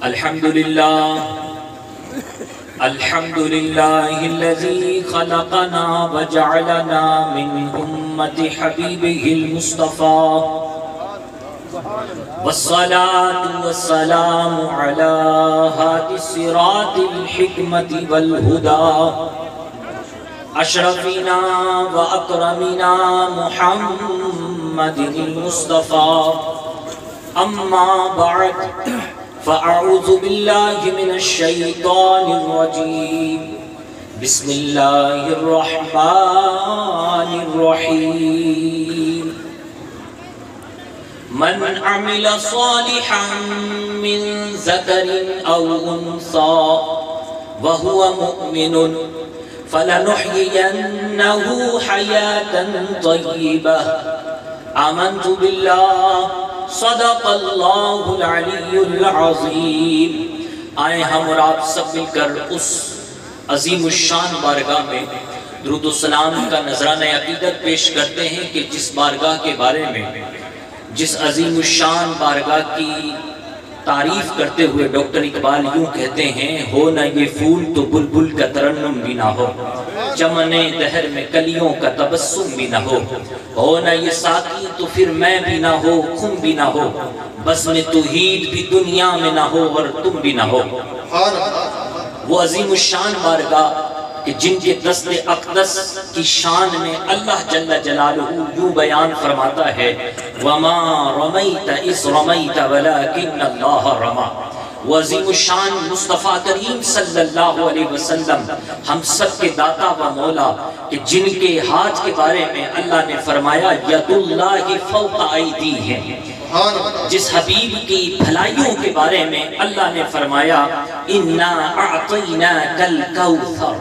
الحمدللہ الذی خلقنا وجعلنا من امت حبیبہ المصطفى والصلاة والسلام على هادي الصراط الحکمت والہدى اشرفنا واکرمنا محمد المصطفى اما بعد فأعوذ بالله من الشيطان الرجيم بسم الله الرحمن الرحيم من عمل صالحا من ذكر أو أنثى وهو مؤمن فلنحيينه حياة طيبة آمنت بالله صدق اللہ العلی العظیم۔ آئیں ہم اور آپ سب مل کر اس عظیم الشان بارگاہ میں درود و سلام کا نذرانہ عقیدت پیش کرتے ہیں کہ جس بارگاہ کے بارے میں، جس عظیم الشان بارگاہ کی تعریف کرتے ہوئے ڈاکٹر اقبال یوں کہتے ہیں: ہو نہ یہ پھول تو بلبل کا ترنم بھی نہ ہو، چمن دہر میں کلیوں کا تبسم بھی نہ ہو نہ یہ ساقی تو پھر میں بھی نہ ہو، خم بھی نہ ہو، بزم توحید بھی دنیا میں نہ ہو اور تم بھی نہ ہو۔ وہ عظیم الشان بارگاہ کہ جن کے دست اقدس کی شان میں اللہ جل جلالہ یوں بیان فرماتا ہے: وَمَا رَمَيْتَ إِذْ رَمَيْتَ وَلَكِنَّ اللَّهَ رَمَى۔ وہ عظیم الشان مصطفیٰ کریم صلی اللہ علیہ وسلم ہم سب کے داتا و مولا کہ جن کے ہاتھ کے بارے میں اللہ نے فرمایا ید اللہ فوق ایدیہم، جس حبیب کی بھلائیوں کے بارے میں اللہ نے فرمایا اِنَّا أَعْطَيْنَاكَ الْكَوْثَرَ،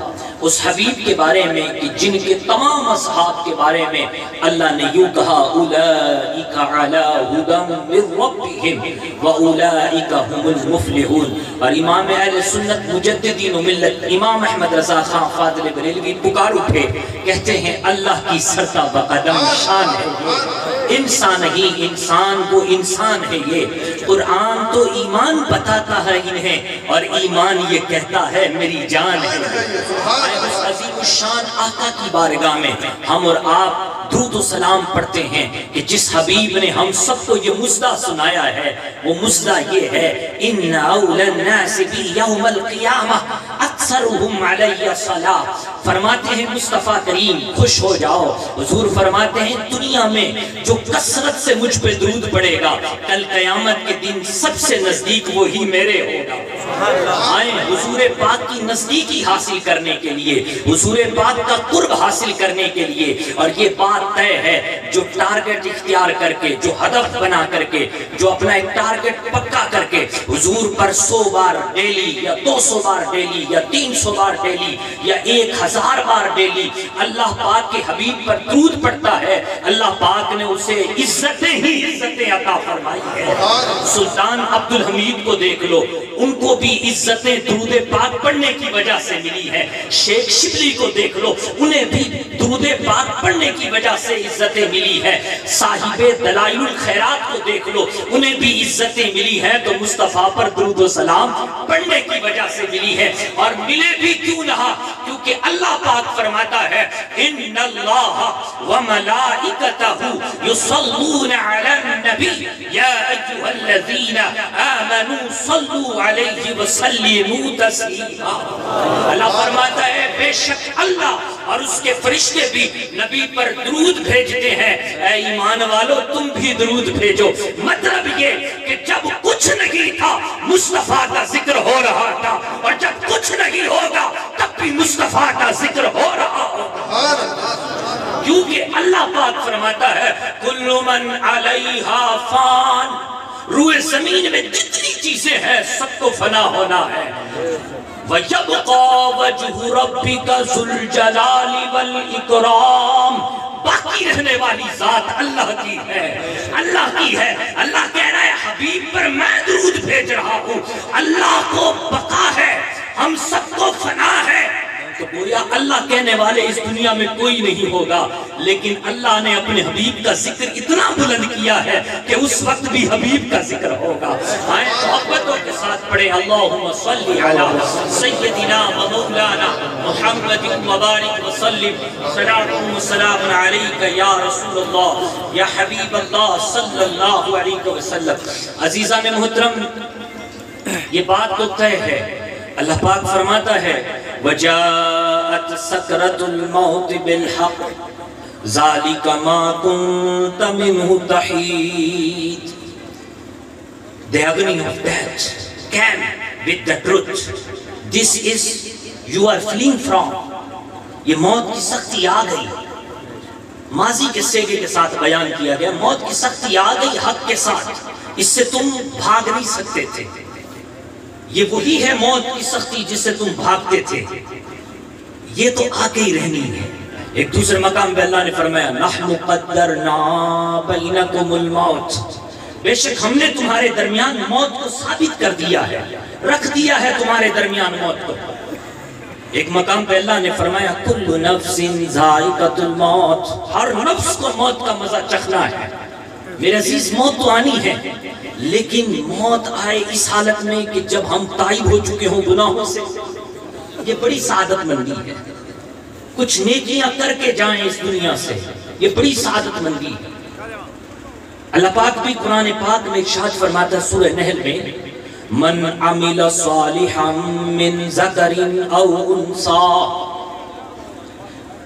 اس حبیب کے بارے میں کہ جن کے تمام اصحاب کے بارے میں اللہ نے یوں کہا اولئک علی ھدی من ربہم واولئک هم المفلحون۔ اور امام اہل سنت مجددین و ملت امام احمد رضا خان فاضل بریلوی پکار اٹھے، کہتے ہیں اللہ کی سرتا بقدم شان ہے یہ، انسان ہی انسان وہ انسان ہے یہ، قرآن تو ایمان بتاتا ہے انہیں اور ایمان یہ کہتا ہے میری جان ہے۔ اس عظیم الشان آقا کی بارگاہ میں ہم اور آپ درود و سلام پڑھتے ہیں کہ جس حبیب نے ہم سب کو یہ مژدہ سنایا ہے، وہ مژدہ یہ ہے: ان اول الناس بی یوم القیامہ اکثرهم علی صلاۃ۔ فرماتے ہیں مصطفیٰ کریم خوش ہو جاؤ، حضور فرماتے ہیں دنیا میں جو کثرت سے مجھ پہ درود پڑے گا کل قیامت کے دن سب سے نزدیک وہی میرے ہوگا۔ آئیں حضور پاک کی نزدیکی حاصل کرنے کے لیے، حضور پاک کا قرب حاصل کرنے کے لیے، اور یہ بات طے ہے جو ٹارگٹ اختیار کر کے، جو ہدف بنا کر کے، جو اپنا ایک ٹارگٹ پکا کر کے حضور پر 100 بار ڈیلی یا 200 بار ڈیلی یا 300 بار ڈیلی یا 1000 بار ڈیلی اللہ پاک کے حبیب پر درود پڑھتا ہے، اللہ پاک نے اسے عزتیں ہی عزتیں عطا فرمائی ہے۔ سلطان عبدالحمید کو دیکھ لو، ان کو بھی عزتیں درود پاک پڑھنے کی وجہ سے ملی ہے۔ شیخ شبلی کو دیکھ لو، انہیں بھی درود پاک پڑھنے کی وجہ سے عزتیں ملی ہے۔ صاحب دلائل الخیرات کو دیکھ لو، انہیں بھی عزتیں ملی ہیں تو مصطفیٰ پر درود و سلام پڑھنے کی وجہ سے ملی ہے۔ اور ملے بھی کیوں نہ، کیونکہ اللہ پاک فرماتا ہے ان اللہ وملائکتہ یصلون علی النبی یا ایھا الذین آمنوا صلوا علیہ وسلموا تسلیما۔ اللہ فرماتا ہے بے شک اللہ اور اس کے فرشتے بھی نبی پر درود بھیجتے ہیں، اے ایمان والو تم بھی درود بھیجو۔ مطلب یہ کہ جب کچھ نہیں تھا مصطفیٰ کا ذکر ہو رہا تھا، اور جب کچھ نہیں ہوگا تب بھی مصطفیٰ کا ذکر ہو رہا ہوگا، کیونکہ اللہ پاک فرماتا ہے کل من علیہا فان، روئے زمین میں جتنی چیزیں ہیں سب کو فنا ہونا ہے۔ وَيَبْقَى وَجْهُ رَبِّكَ ذُو الْجَلَالِ وَالْإِكْرَامِ، باقی رہنے والی ذات اللہ کی ہے، اللہ کی ہے۔ اللہ کہہ رہا ہے حبیب پر میں درود بھیج رہا ہوں، اللہ کو بقا ہے، ہم سب کو فنا ہے۔ تو گویا اللہ کہنے والے اس دنیا میں کوئی نہیں ہوگا، لیکن اللہ نے اپنے حبیب کا ذکر اتنا بلند کیا ہے کہ اس وقت بھی حبیب کا ذکر ہوگا۔ آئیں محبتوں کے ساتھ پڑھے اللہم صلی علی سیدنا و مولانا محمد مبارک وسلم صلاۃ و سلام علیک یا رسول اللہ یا حبیب اللہ صلی اللہ علیہ وسلم۔ عزیزان محترم، یہ بات تو طے ہے، اللہ پاک فرماتا ہے وَجَاءَتْ سَكْرَةُ الْمَوْتِ بِالْحَقِّ ذَلِكَ مَا كُنْتَ مِنْهُ تَحِيدٌ۔ The agony of death came with the truth. This is you are fleeing from. یہ موت کی سختی آ گئی، ماضی کے سیگے کے ساتھ بیان کیا گیا، موت کی سختی آ گئی حق کے ساتھ، اس سے تم بھاگ نہیں سکتے تھے۔ یہ وہی ہے موت کی سختی جس سے تم بھاگتے تھے، یہ تو آ کے ہی رہنی ہے۔ ایک دوسرے مقام پہ اللہ نے فرمایا نحن قدرنا بینکم الموت، بے شک ہم نے تمہارے درمیان موت کو ثابت کر دیا ہے، رکھ دیا ہے تمہارے درمیان موت کو۔ ایک مقام پہ اللہ نے فرمایا کل نفس ذائقۃ الموت، ہر نفس کو موت کا مزہ چکھنا ہے۔ میرے عزیز، موت تو آنی ہے، لیکن موت آئے اس حالت میں کہ جب ہم تائب ہو چکے ہوں گناہوں سے، یہ بڑی سعادت مندی ہے۔ کچھ نیکیاں کر کے جائیں اس دنیا سے، یہ بڑی سعادت مندی ہے۔ اللہ پاک بھی قرآن پاک میں ارشاد فرماتا ہے سورہ نحل میں من عمل صالحا من ذکر او انثى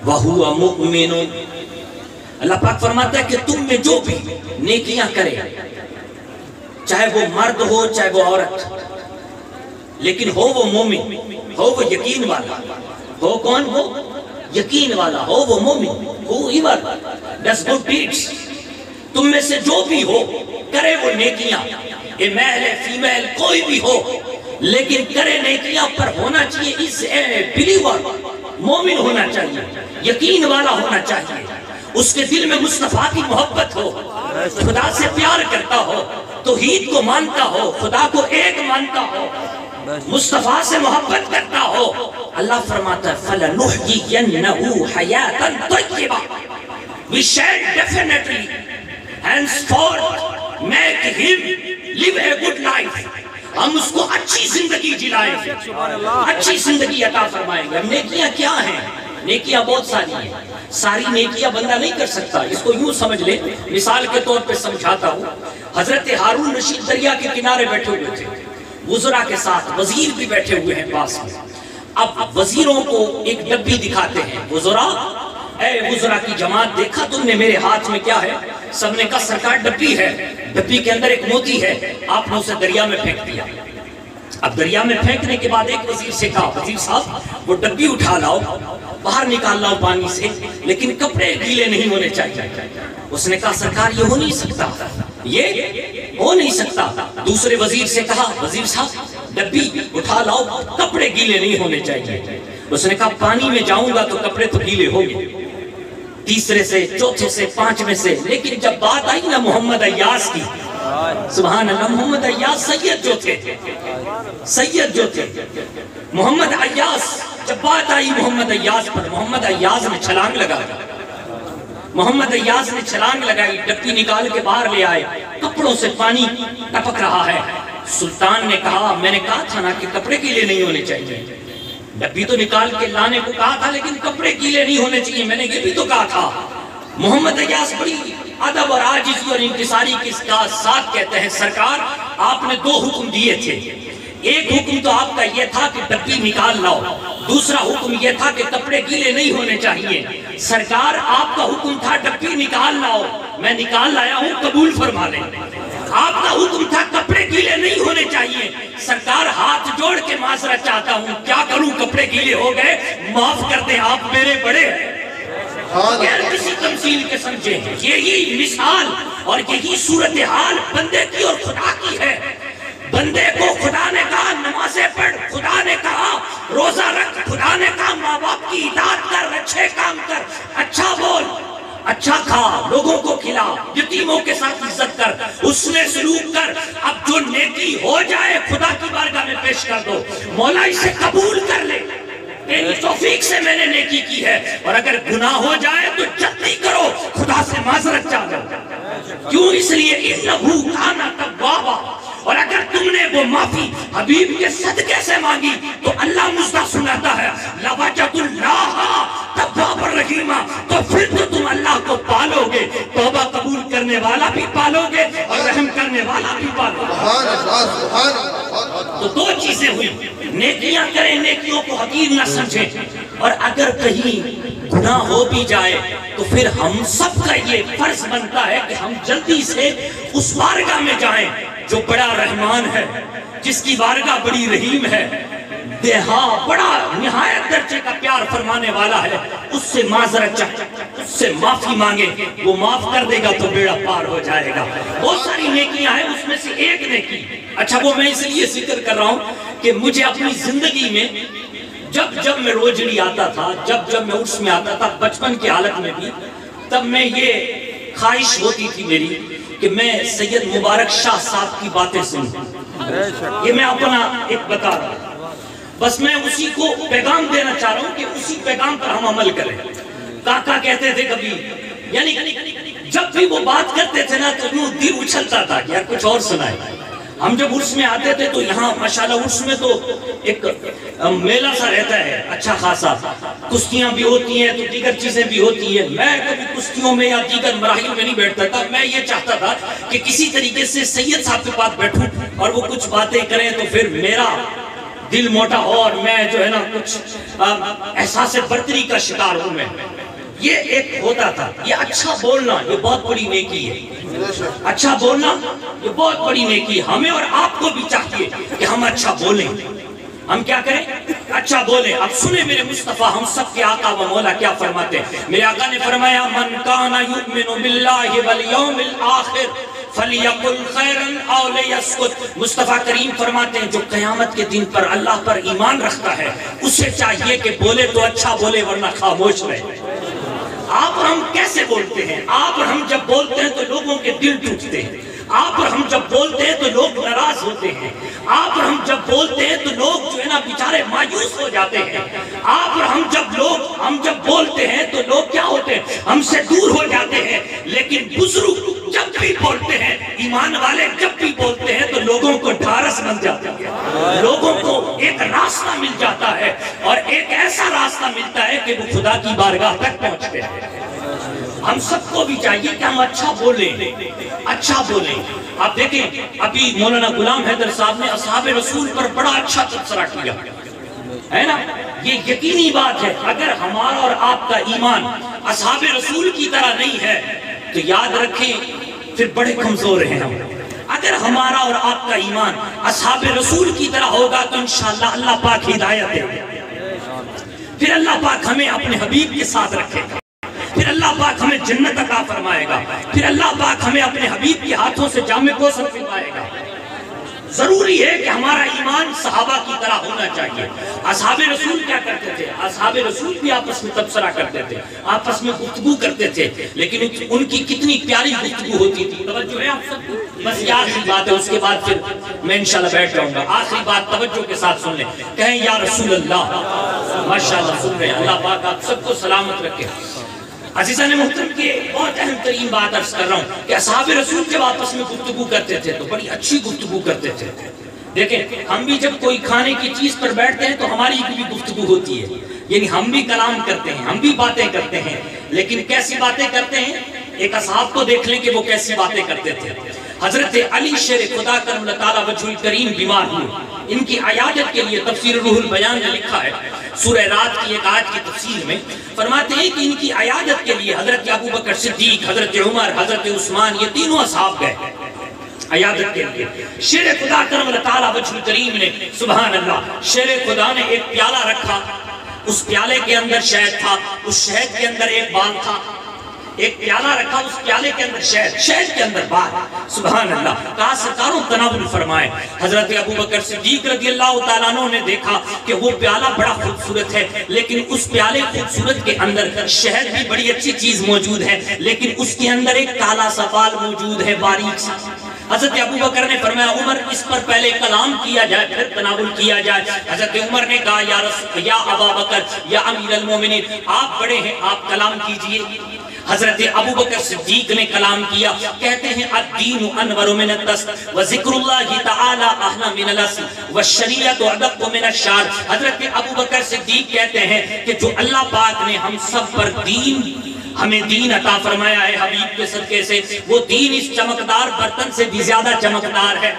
وهو مؤمن، اللہ پاک فرماتا ہے کہ تم میں جو بھی نیکیاں کرے، چاہے وہ مرد ہو چاہے وہ عورت، لیکن ہو وہ مومن، ہو وہ یقین والا، ہو کون ہو یقین والا، ہو وہ مومن، whoever does good deeds، تم میں سے جو بھی ہو کرے وہ نیکیاں، اے میل ہے فیمیل کوئی بھی ہو، لیکن کرے نیکیاں پر ہونا چاہیے اس بلیور، مومن ہونا چاہیے، یقین والا ہونا چاہیے، اس کے دل میں مصطفیٰ کی محبت ہو، خدا سے پیار کرتا ہو، توحید کو مانتا ہو، خدا کو ایک مانتا ہو، مصطفیٰ سے محبت کرتا ہو۔ اللہ فرماتا ہے فَلَنُحْيِيَنَّهُ حَيَاةً طَيِّبَةً، we shall definitely henceforth make him live a good life، ہم اس کو اچھی زندگی جلائیں گے، اچھی زندگی عطا فرمائیں گے۔ نیکیاں کیا ہیں؟ نیکیاں بہت ساری ہیں، ساری نیکیاں بندہ نہیں کر سکتا، اس کو یوں سمجھ لے، مثال کے طور پہ سمجھاتا ہوں۔ حضرت ہارون رشید دریا کے کنارے بیٹھے ہوئے تھے، وزراء کے ساتھ، وزیر بھی بیٹھے ہوئے ہیں پاس میں۔ اب وزیروں کو ایک ڈبی دکھاتے ہیں، وزراء، اے وزراء کی جماعت، دیکھا تم نے میرے ہاتھ میں کیا ہے؟ سب نے کہا سرکار ڈبی ہے، ڈبی کے اندر ایک موتی ہے، آپ نے اسے دریا میں پھینک دیا۔ اب دریا میں پھینکنے کے بعد ایک وزیر سے کہا وزیر صاحب وہ ڈبی اٹھا لاؤ، باہر نکال لاؤ پانی سے، لیکن کپڑے گیلے نہیں ہونے چاہیے۔ اس نے کہا سرکار یہ ہو نہیں سکتا، یہ ہو نہیں سکتا۔ دوسرے وزیر سے کہا وزیر صاحب ڈبی اٹھا لاؤ، کپڑے گیلے نہیں ہونے چاہیے۔ اس نے کہا پانی میں جاؤں گا تو کپڑے تو گیلے ہوں گے۔ تیسرے سے، چوتھے سے، پانچویں سے، لیکن جب بات آئی نا محمد ایاز کی، سبحان اللہ، محمد ایاز سید جو تھے، سید جو تھے، محمد ایاز، جب بات آئی محمد ایاز پر، محمد ایاز نے چھلانگ لگائی، محمد ایاز نے چھلانگ لگائی، ڈبی نکال کے باہر لے آئے، کپڑوں سے پانی ٹپک رہا ہے۔ سلطان نے کہا میں نے کہا تھا نا کہ کپڑے گیلے نہیں ہونے چاہیے، ڈبی تو نکال کے لانے کو کہا تھا لیکن کپڑے گیلے نہیں ہونے چاہیے، میں نے یہ بھی تو کہا تھا۔ محمد ایاز بڑی ادب اور عاجزی اور انکساری کے ساتھ کہتے ہیں سرکار آپ نے دو حکم دیے تھے، ایک حکم تو آپ کا یہ تھا کہ ڈبی نکال لاؤ، دوسرا حکم یہ تھا کہ کپڑے گیلے نہیں ہونے چاہیے۔ سرکار آپ کا حکم تھا ڈبی نکال لاؤ، میں نکال لایا ہوں، قبول فرما لیں۔ آپ کا حکم تھا کپڑے گیلے نہیں ہونے چاہیے، سرکار ہاتھ جوڑ کے معذرت چاہتا ہوں، کیا کروں کپڑے گیلے ہو گئے، معاف کر دیں آپ میرے بڑے غیر کسی تمثیل کے سمجھے ہیں۔ یہی مثال اور یہی صورتحال بندے کی اور خدا کی ہے۔ بندے کو خدا نے کہا نمازیں پڑھ، خدا نے کہا روزہ رکھ، خدا نے کہا ماں باپ کی اطاعت کر، اچھے کام کر، اچھا بول، اچھا کھا، لوگوں کو کھلا، یتیموں کے ساتھ عزت کر، اس نے سلوک کر۔ اب جو نیکی ہو جائے خدا کی بارگاہ میں پیش کر دو، مولا اسے قبول کر لے، تیری توفیق سے میں نے نیکی کی ہے، اور اگر گناہ ہو جائے تو جلدی کرو، خدا سے معذرت چاہو۔ کیوں؟ اس لیے اِنَّهُ كَانَ تَوَّابًا، اور اگر تم نے وہ معافی حبیب کے صدقے سے مانگی تو اللہ مجدہ سناتا ہے لَوَجَدُ اللَّهَ تَوَّابًا رَحِيمًا، تو پھر تو تم اللہ کو پالو گے، توبہ قبول کرنے والا بھی پالو گے اور رحم کرنے والا بھی پالو گے۔ تو دو چیزیں ہوئی، نیکیاں کریں، نیکیوں کو حقیر نہ سمجھیں، اور اگر کہیں گناہ ہو بھی جائے تو پھر ہم سب کا یہ فرض بنتا ہے کہ ہم جلدی سے اس بارگاہ میں جائیں جو بڑا رحمان ہے، جس کی بارگاہ بڑی رحیم ہے، بڑا نہایت درجے کا پیار فرمانے والا ہے، اس سے معذرت چاہے، اس سے معافی مانگے، وہ معاف کر دے گا تو بیڑا پار ہو جائے گا۔ بہت ساری نیکیاں ہیں، اس میں سے ایک نیکی، اچھا وہ میں اس لیے ذکر کر رہا ہوں کہ مجھے اپنی زندگی میں جب میں روجڑی آتا تھا، جب میں عرس میں آتا تھا، بچپن کی حالت میں بھی، تب میں یہ خواہش ہوتی تھی میری کہ میں سید مبارک شاہ صاحب کی باتیں سنوں۔ یہ میں اپنا ایک بتا رہا ہوں، بس میں اسی کو پیغام دینا چاہ رہا ہوں کہ اسی پیغام پر ہم عمل کریں۔ کاکا کہتے تھے کبھی، یعنی جب بھی وہ بات کرتے تھے نا تو یوں دل اچھلتا تھا کہ یار کچھ اور سنائے۔ ہم جب عرس میں آتے تھے تو یہاں ماشاءاللہ عرس میں تو ایک میلہ سا رہتا ہے اچھا خاصا، کشتیاں بھی ہوتی ہیں تو دیگر چیزیں بھی ہوتی ہیں۔ میں کبھی کشتیوں میں یا دیگر مراحل میں نہیں بیٹھتا تھا، میں یہ چاہتا تھا کہ کسی طریقے سے سید صاحب کے پاس بیٹھوں اور وہ کچھ باتیں کریں تو پھر میرا دل موٹا ہو اور میں جو ہے نا کچھ احساس برتری کا شکار ہوں میں۔ یہ ایک ہوتا تھا، یہ اچھا بولنا یہ بہت بڑی نیکی ہے، اچھا بولنا یہ بہت بڑی نیکی ہے۔ ہمیں اور آپ کو بھی چاہیے کہ ہم اچھا بولیں، ہم کیا کریں؟ اچھا بولیں۔ اب سنیں میرے مصطفیٰ ہم سب کے آقا و مولا کیا فرماتے ہیں۔ میرے آقا نے فرمایا من کان یؤمن باللہ والیوم الآخر فَلْيَقُلْ خَيْرًا أَوْ لِيَسْكُتْ۔ مصطفیٰ کریم فرماتے ہیں جو قیامت کے دن پر اللہ پر ایمان رکھتا ہے اسے چاہیے کہ بولے تو اچھا بولے ورنہ خاموش رہے۔ آپ اور ہم کیسے بولتے ہیں؟ آپ اور ہم جب بولتے ہیں تو لوگوں کے دل ٹوٹتے ہیں، آپ اور ہم جب بولتے ہیں تو لوگ ناراض ہوتے ہیں، آپ اور ہم جب بولتے ہیں تو لوگ جو ہے نا بیچارے مایوس ہو جاتے ہیں، آپ اور ہم جب بولتے ہیں تو لوگ کیا ہوتے ہیں؟ ہم سے دور ہو جاتے ہیں۔ لیکن بزرگ جب بھی بولتے ہیں، ایمان والے جب بھی بولتے ہیں تو لوگوں کو ڈھارس بن جاتا ہے، لوگوں کو ایک راستہ مل جاتا ہے اور ایک ایسا راستہ ملتا ہے کہ وہ خدا کی بارگاہ تک پہنچتے ہیں۔ ہم سب کو بھی چاہیے کہ ہم اچھا بولیں، اچھا بولیں۔ آپ دیکھیں ابھی مولانا غلام حیدر صاحب نے اصحاب رسول پر بڑا اچھا تبصرہ کیا ہے نا۔ یہ یقینی بات ہے اگر ہمارا اور آپ کا ایمان اصحاب رسول کی طرح نہیں ہے تو یاد رکھیں پھر بڑے کمزور ہیں ہم۔ اگر ہمارا اور آپ کا ایمان اصحاب رسول کی طرح ہوگا تو انشاءاللہ اللہ پاک ہدایت دے گا، پھر اللہ پاک ہمیں اپنے حبیب کے ساتھ رکھے گا، پھر اللہ پاک ہمیں جنت عطا فرمائے گا، پھر اللہ پاک ہمیں اپنے حبیب کے ہاتھوں سے جام کوثر پلائے گا۔ ضروری ہے کہ ہمارا ایمان صحابہ کی طرح ہونا چاہیے۔ اصحاب رسول کیا کرتے تھے؟ اصحاب رسول بھی آپس میں تبصرہ کرتے تھے، آپس میں گفتگو کرتے تھے، لیکن ان کی کتنی پیاری گفتگو ہوتی تھی۔ توجہ ہے آپ سب کو؟ بس یہ آخری بات ہے، اس کے بعد پھر میں انشاءاللہ بیٹھ جاؤں گا۔ آخری بات توجہ کے ساتھ سن لیں، کہیں یا رسول اللہ۔ ماشاءاللہ سن رہے ہیں، اللہ پاک آپ سب کو سلامت رکھے۔ عزیزان محترم کی بہت اہم ترین بات عرض کر رہا ہوں کہ اصحاب رسول جب آپس میں گفتگو کرتے تھے تو بڑی اچھی گفتگو کرتے تھے۔ دیکھیں ہم بھی جب کوئی کھانے کی چیز پر بیٹھتے ہیں تو ہماری بھی گفتگو ہوتی ہے، یعنی ہم بھی کلام کرتے ہیں، ہم بھی باتیں کرتے ہیں، لیکن کیسی باتیں کرتے ہیں؟ ایک اصحاب کو دیکھ لیں کہ وہ کیسی باتیں کرتے تھے۔ حضرت علی شیر خدا کرم اللہ تعالیٰ وجہ الکریم بیمار ہوئے، ان کی عیادت کے لیے تفسیر روح البیان میں لکھا ہے، سورہ رات کی ایک آیت کی تفسیر میں فرماتے ہیں کہ ان کی عیادت کے لیے حضرت ابو بکر صدیق، حضرت عمر، حضرت عثمان یہ تینوں اصحاب گئے عیادت کے لیے۔ شیر خدا کرم اللہ تعالیٰ وجہ الکریم نے سبحان اللہ، شیر خدا نے ایک پیالہ رکھا، اس پیالے کے اندر شہد تھا، اس شہد کے اندر ایک بال تھا، ایک پیالہ رکھا، اس پیالے کے اندر شہد، شہد کے اندر بال، سبحان اللہ۔ کہا سرکاروں تناول فرمائے۔ حضرت ابو بکر صدیق رضی اللہ تعالیٰ عنہ نے دیکھا کہ وہ پیالہ بڑا خوبصورت ہے، لیکن اس پیالے خوبصورت کے اندر شہد بھی بڑی اچھی چیز موجود ہے، لیکن اس کے اندر ایک کالا سا بال موجود ہے، باریک سا۔ حضرت ابو بکر نے فرمایا عمر اس پر پہلے کلام کیا جائے پھر تناول کیا جائے۔ حضرت عمر نے کہا یا ابا بکر یا امیر المومنین آپ بڑے ہیں، آپ کلام کیجئے۔ حضرت ابو بکر صدیق نے کلام کیا، کہتے ہیں الدین انور من الدست وذکر اللہ تعالی احلی من الاسل والشریعت ادق من الشعر۔ حضرت ابو بکر صدیق کہتے ہیں کہ جو اللہ پاک نے ہم سب پر ہمیں دین عطا فرمایا ہے حبیب کے صدقے سے، وہ دین اس چمکدار برتن سے بھی زیادہ چمکدار ہے،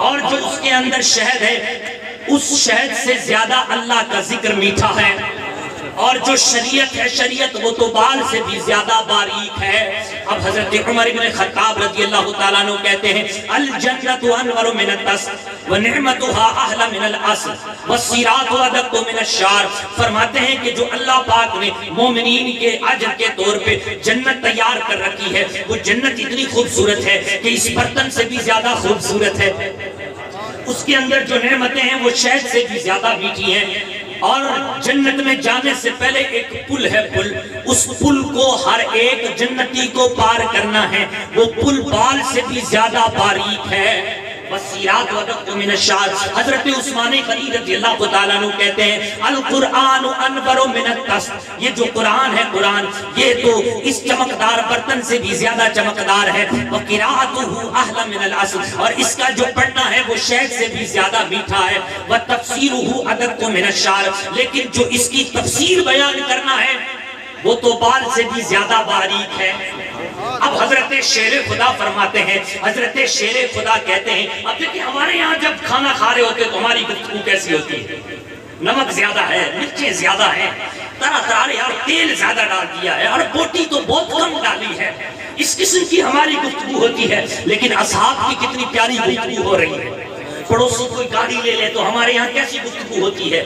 اور جو اس کے اندر شہد ہے اس شہد سے زیادہ اللہ کا ذکر میٹھا ہے، اور جو شریعت ہے شریعت وہ تو بال سے بھی زیادہ باریک ہے۔ اب حضرت عمر بن خطاب رضی اللہ تعالیٰ عنہ کہتے ہیں الجنت انور من الدست ونعمتها احلی من العسل والصراط ادق من الشعر۔ فرماتے ہیں کہ جو اللہ پاک نے مومنین کے اجر کے طور پہ جنت تیار کر رکھی ہے، وہ جنت اتنی خوبصورت ہے کہ اس برتن سے بھی زیادہ خوبصورت ہے، اس کے اندر جو نعمتیں ہیں وہ شہد سے بھی زیادہ میٹھی ہیں، اور جنت میں جانے سے پہلے ایک پل ہے، اس پل کو ہر ایک جنتی کو پار کرنا ہے، وہ پل بال سے بھی زیادہ باریک ہے۔ وَالصِّرَاطُ أَدَقُّ مِنَ الشَّعْرِ۔ حضرت عثمان غنی رضی اللہ تعالیٰ عنہ کہتے ہیں القرآن انور من الدست، یہ جو قرآن ہے قرآن یہ تو اس چمکدار برتن سے بھی زیادہ چمکدار ہے، وَقِرَاءَتُهُ أَحْلَى مِنَ الْعَسْلِ، اور اس کا جو پڑھنا ہے وہ شہد سے بھی زیادہ میٹھا ہے، وَتَفْسِيرُهُ أَدَقُّ مِنَ الشَّعْرِ، لیکن جو اس کی تفسیر بیان کرنا ہے وہ تو بال سے بھی زیادہ باریک ہے۔ اب حضرت شیر خدا فرماتے ہیں، حضرت شیر خدا کہتے ہیں اب دیکھیں ہمارے یہاں جب کھانا کھا رہے ہوتے تو ہماری گفتگو کیسی ہوتی ہے؟ نمک زیادہ ہے، مرچیں زیادہ ہیں، طرح طرح یار تیل زیادہ ڈال دیا ہے، اور بوٹی تو بہت کم ڈالی ہے، اس قسم کی ہماری گفتگو ہوتی ہے۔ لیکن اصحاب کی کتنی پیاری گفتگو ہو رہی ہے۔ پڑوسی کوئی گاڑی لے لے تو ہمارے یہاں کیسی گفتگو ہوتی ہے؟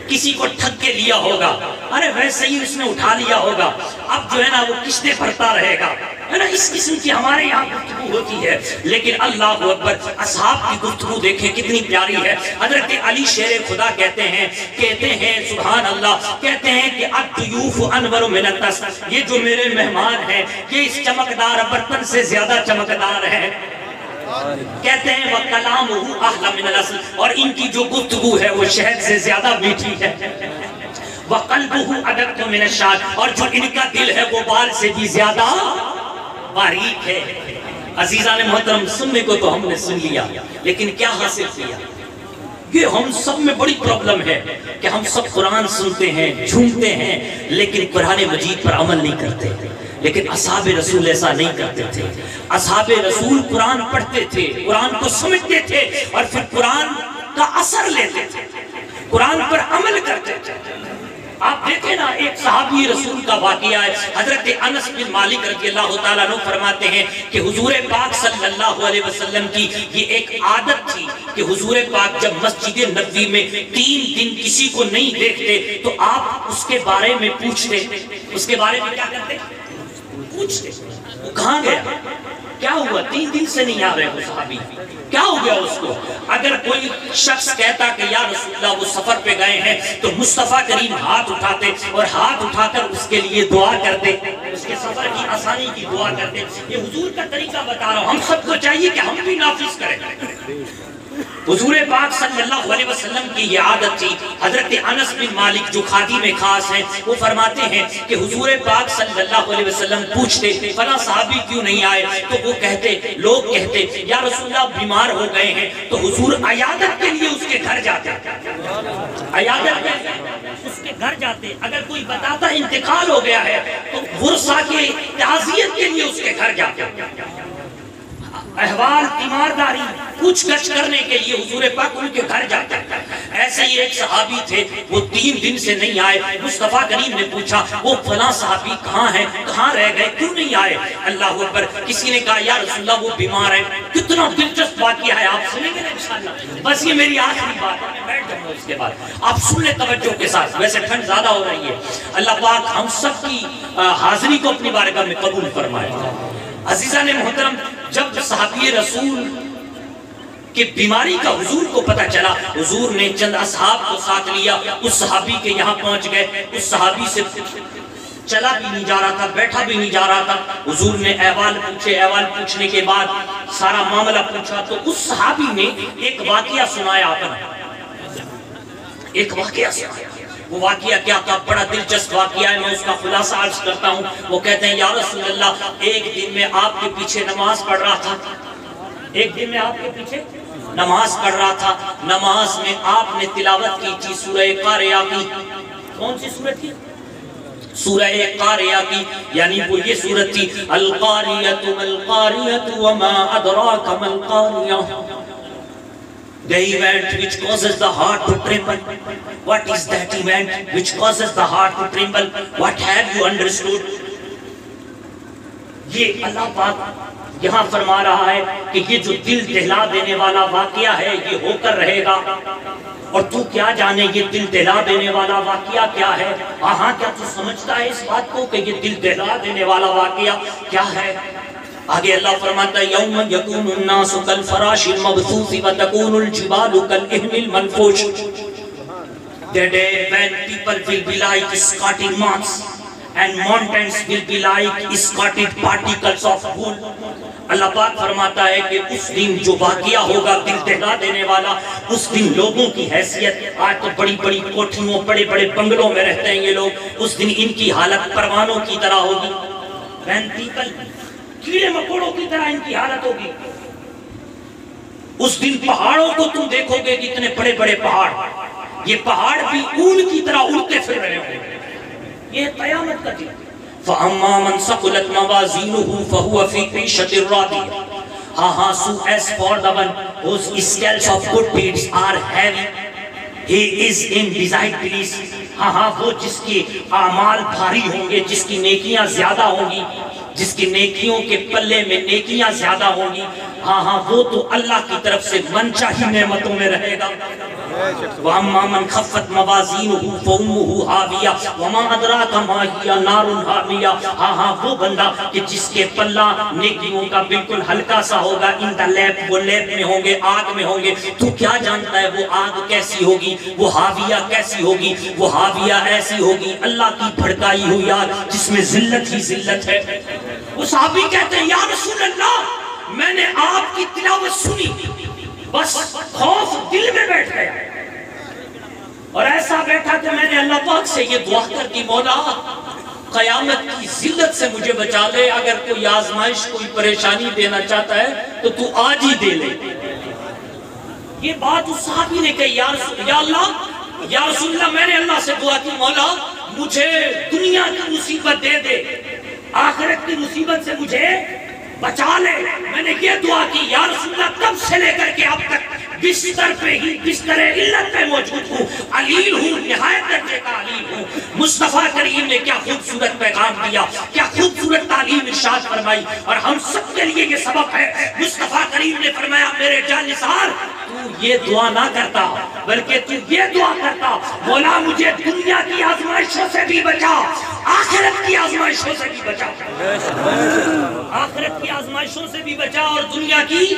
کسی کو ٹھگ کے لیا ہوگا، ارے ویسے ہی اس نے اٹھا لیا ہوگا، اب جو ہے نا وہ قسطیں بھرتا رہے گا، ہے نا، اس قسم کی ہمارے یہاں گفتگو ہوتی ہے۔ لیکن اللہ اکبر، اصحاب کی گفتگو دیکھیں کتنی پیاری ہے۔ حضرت علی شیر خدا کہتے ہیں سبحان اللہ، کہتے ہیں کہ الضیوف انور من الدست، یہ جو میرے مہمان ہیں یہ اس چمکدار برتن سے زیادہ چمکدار ہے۔ کہتے ہیں وَكَلَامُهُ أَحْلَى مِنَ الْعَسْلِ، اور ان کی جو گفتگو ہے وہ شہد سے زیادہ میٹھی ہے۔ وَقَلْبُهُ أَدَقُّ مِنَ الشَّعْرِ، اور جو ان کا دل ہے وہ بال سے بھی زیادہ باریک ہے۔ عزیزان محترم، سننے کو تو ہم نے سن لیا، لیکن کیا حاصل کیا؟ یہ ہم سب میں بڑی پرابلم ہے کہ ہم سب قرآن سنتے ہیں، جھومتے ہیں، لیکن قرآن مجید پر عمل نہیں کرتے۔ لیکن اصحاب رسول ایسا نہیں کرتے تھے۔ اصحاب رسول قرآن پڑھتے تھے، قرآن کو سمجھتے تھے، اور پھر قرآن کا اثر لیتے تھے، قرآن پر عمل کرتے تھے۔ آپ دیکھیں نا، ایک صحابی رسول کا واقعہ ہے، حضرت انس بن مالک رضی اللہ تعالیٰ عنہ فرماتے ہیں کہ حضور پاک صلی اللہ علیہ وسلم کی یہ ایک عادت تھی کہ حضور پاک جب مسجد نبوی میں 3 دن کسی کو نہیں دیکھتے تو آپ اس کے بارے میں پوچھتے، اس کے بارے میں کیا کرتے؟ پوچھتے وہ کہاں گیا، کیا ہوا، 3 دن سے نہیں آ رہے وہ صحابی، کیا ہو گیا اس کو؟ اگر کوئی شخص کہتا کہ یا رسول اللہ وہ سفر پہ گئے ہیں تو مصطفیٰ کریم ہاتھ اٹھاتے اور ہاتھ اٹھا کر اس کے لیے دعا کرتے، اس کے سفر کی آسانی کی دعا کرتے۔ یہ حضور کا طریقہ بتا رہا ہوں، ہم سب کو چاہیے کہ ہم بھی نافذ کریں۔ حضور پاک صلی اللہ علیہ وسلم کی یہ عادت تھی۔ حضرت انس بن مالک جو خادی میں خاص ہیں وہ فرماتے ہیں کہ حضور پاک صلی اللہ علیہ وسلم پوچھتے فلاں صحابی کیوں نہیں آئے، تو وہ کہتے، لوگ کہتے یا رسول اللہ بیمار ہو گئے ہیں، تو حضور عیادت کے لیے اس کے گھر جاتے، عیادت کے اس کے گھر جاتے۔ اگر کوئی بتاتا انتقال ہو گیا ہے تو ورثہ کے تعزیت کے لیے اس کے گھر جاتے، احوال تیمارداری پوچھ گچھ کرنے کے لیے حضور پاک ان کے گھر جاتا ہے۔ ایسے ہی ایک صحابی تھے، وہ 3 دن سے نہیں آئے، مصطفیٰ کریم نے پوچھا وہ فلاں صحابی کہاں ہیں، کہاں رہ گئے، کیوں نہیں آئے؟ اللہ اکبر، کسی نے کہا یا رسول اللہ وہ بیمار ہیں۔ کتنا دلچسپ واقعہ ہے، آپ سنیں گے نا انشاءاللہ؟ بس یہ میری آخری بات ہے، میں بیٹھ جاؤں گا اس کے بعد، آپ سن لیں توجہ کے ساتھ، ویسے ٹھنڈ زیادہ ہو رہی ہے۔ اللہ پاک ہم سب کی حاضری کو اپنی بارگاہ میں قبول فرمائے۔ عزیزان محترم، جب صحابی رسول کہ بیماری کا حضور کو پتہ چلا، حضور نے چند اصحاب کو ساتھ لیا، اس صحابی کے یہاں پہنچ گئے، اس صحابی سے چلا بھی نہیں جا رہا تھا، بیٹھا بھی نہیں جا رہا تھا، حضور نے احوال پوچھے، احوال پوچھنے کے بعد سارا معاملہ پوچھا تو اس صحابی نے ایک واقعہ سنایا، اپنا ایک واقعہ سنایا۔ وہ واقعہ کیا تھا؟ بڑا دلچسپ واقعہ ہے، میں اس کا خلاصہ عرض کرتا ہوں۔ وہ کہتے ہیں یا رسول اللہ ایک دن میں آپ کے پیچھے نماز پڑھ رہا تھا، ایک دن میں آپ کے پیچھے نماز پڑھ رہا تھا، نماز میں آپ نے تلاوت کی تھی سورہ قاریہ کی۔ کون سی سورت تھی؟ سورہ قاریہ کی، یعنی وہ یہ سورت تھی القاریۃ مالقاریۃ وما ادراک مالقاریہ، the event which causes the heart to tremble. What is that event which causes the heart to tremble? What have you understood? یہ اللہ پاک یہاں فرما رہا ہے کہ یہ جو دل دہلا دینے والا واقعہ ہے یہ ہو کر رہے گا، اور تو کیا جانے یہ دل دہلا دینے والا واقعہ کیا ہے؟ ہاں کیا تو سمجھتا ہے اس بات کو کہ یہ دل دہلا دینے والا واقعہ کیا ہے؟ آگے اللہ فرماتا ہے یوم یکون الناس کالفراش المبثوث وتکون الجبال کالعہن المنفوش. The day when people will be like scattered moths and mountains will be like scattered particles of wool. اللہ پاک فرماتا ہے کہ اس دن جو واقعہ ہوگا دل دہلا دینے والا، اس دن لوگوں کی حیثیت، آج تو بڑی بڑی کوٹھیوں بڑے بڑے بنگلوں میں رہتے ہیں یہ لوگ، اس دن ان کی حالت پروانوں کی طرح ہوگی. when people کیڑے مکوڑوں کی طرح ان کی حالت ہوگی. اس دن پہاڑوں کو تم دیکھو گے کتنے بڑے بڑے پہاڑ، یہ پہاڑ بھی اون کی طرح اڑتے پھر رہے ہوں گے. یہ قیامت کا دن. فَأَمَّا مَنْ ثَقُلَتْ مَوَازِينُهُ فَهُوَ فِي عِيشَةٍ رَاضِيَةٍ. So as for the one whose scales of good deeds are heavy, he is in desired bliss. وہ جس کے اعمال بھاری ہوں گے، جس کی نیکیاں زیادہ ہوں گی، جس کی نیکیوں کے پلے میں نیکیاں زیادہ ہوں گی، وہ تو اللہ کی طرف سے منچاہی نعمتوں میں رہے گا. وَأَمَّا مَنْ خَفَّتْ مَوَازِينُهُ فَأُمُّهُ هَاوِيَةٌ وَمَا أَدْرَاكَ مَا هِيَ نَارٌ حَامِيَةٌ. وہ بندہ کہ جس کے پلہ نیکیوں کا بالکل ہلکا سا ہوگا، ان دا لیپ، وہ لیپ میں ہوں گے، آگ میں ہوں گے. تو کیا جانتا ہے وہ آگ کیسی ہوگی، وہ حاویہ کیسی ہوگی؟ وہ حاویہ ایسی ہوگی اللہ کی بھڑکائی ہوئی آگ جس میں ذلت ہی ذلت ہے. وہ صحابی کہتے ہیں یا رسول اللہ میں نے آپ کی تلاوت سنی، بس خوف دل میں بیٹھ گیا، اور ایسا بیٹھا کہ میں نے اللہ پاک سے یہ دعا کر دی مولا قیامت کی ذلت سے مجھے بچا لے، اگر کوئی آزمائش کوئی پریشانی دینا چاہتا ہے تو تو آج ہی دے لے. یہ بات اس صحابی نے کہی یا رسول اللہ میں نے اللہ سے دعا کی مولا مجھے دنیا کی مصیبت دے دے، آخرت کی مصیبت سے مجھے بچا لے. میں نے یہ دعا کی یا رسول اللہ تب سے لے کر کے اب تک بستر پہ ہی بستر علت پہ موجود ہوں، علیل ہوں، نہایت درجے کا علیل ہوں. مصطفیٰ کریم نے کیا خوبصورت پیغام دیا، کیا خوبصورت تعلیم ارشاد فرمائی، اور ہم سب کے لیے یہ سبق ہے. مصطفیٰ کریم نے فرمایا میرے جانثار تو یہ دعا نہ کرتا بلکہ تو یہ دعا کرتا مولا مجھے دنیا کی آزمائشوں سے بھی بچا، آخرت کی آزمائشوں سے بھی بچا، آخرت کی آزمائشوں سے بھی بچا اور دنیا کی.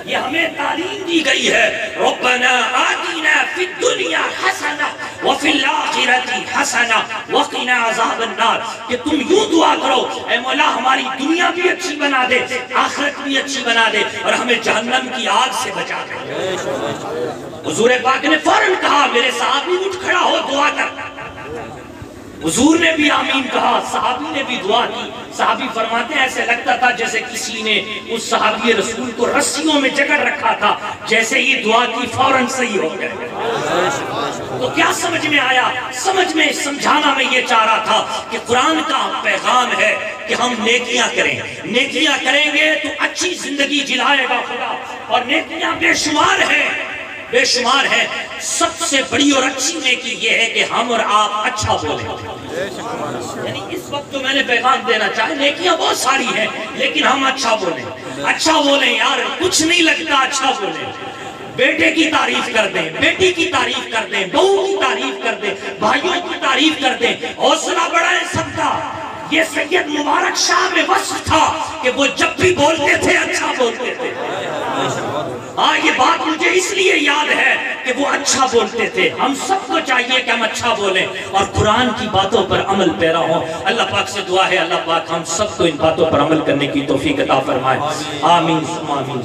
یہ ہمیں تعلیم دی گئی ہے ربنا آتنا فی الدنیا حسنہ وفی الآخرۃ حسنہ وقنا عذاب النار، کہ تم یوں دعا کرو اے مولا ہماری دنیا بھی اچھی بنا دے، آخرت بھی اچھی بنا دے، اور ہمیں جہنم کی آگ سے بچا دے. حضور پاک نے فوراً کہا میرے صحابی اٹھ کھڑا ہو دعا کر. حضور نے بھی آمین کہا، صحابی نے بھی دعا کی. صحابی فرماتے ہیں ایسے لگتا تھا جیسے کسی نے اس صحابی رسول کو رسیوں میں جکڑ رکھا تھا، جیسے ہی دعا کی فوراً صحیح ہو گئے. تو کیا سمجھ میں آیا؟ سمجھانا میں یہ چاہ رہا تھا کہ قرآن کا پیغام ہے کہ ہم نیکیاں کریں، نیکیاں کریں گے تو اچھی زندگی جلائے گا خدا، اور نیکیاں بے شمار ہیں، بے شمار ہے. سب سے بڑی اور اچھی نیکی یہ ہے کہ ہم اور آپ اچھا بولیں. یعنی اس وقت تو میں نے پیغام دینا چاہے نیکیاں بہت ساری ہیں لیکن ہم اچھا بولیں، اچھا بولیں یار، کچھ نہیں لگتا اچھا بولیں. بیٹے کی تعریف کر دیں، بیٹی کی تعریف کر دیں، بہو کی تعریف کر دیں، بھائیوں کی تعریف کر دیں، حوصلہ بڑھائیں سب کا. یہ سید مبارک شاہ میں وصف تھا کہ وہ جب بھی بولتے تھے اچھا بولتے تھے. یہ بات مجھے اس لیے یاد ہے کہ وہ اچھا بولتے تھے. ہم سب کو چاہیے کہ ہم اچھا بولیں اور قرآن کی باتوں پر عمل پیرا ہوں. اللہ پاک سے دعا ہے اللہ پاک ہم سب کو ان باتوں پر عمل کرنے کی توفیق عطا فرمائے. آمین ثم آمین.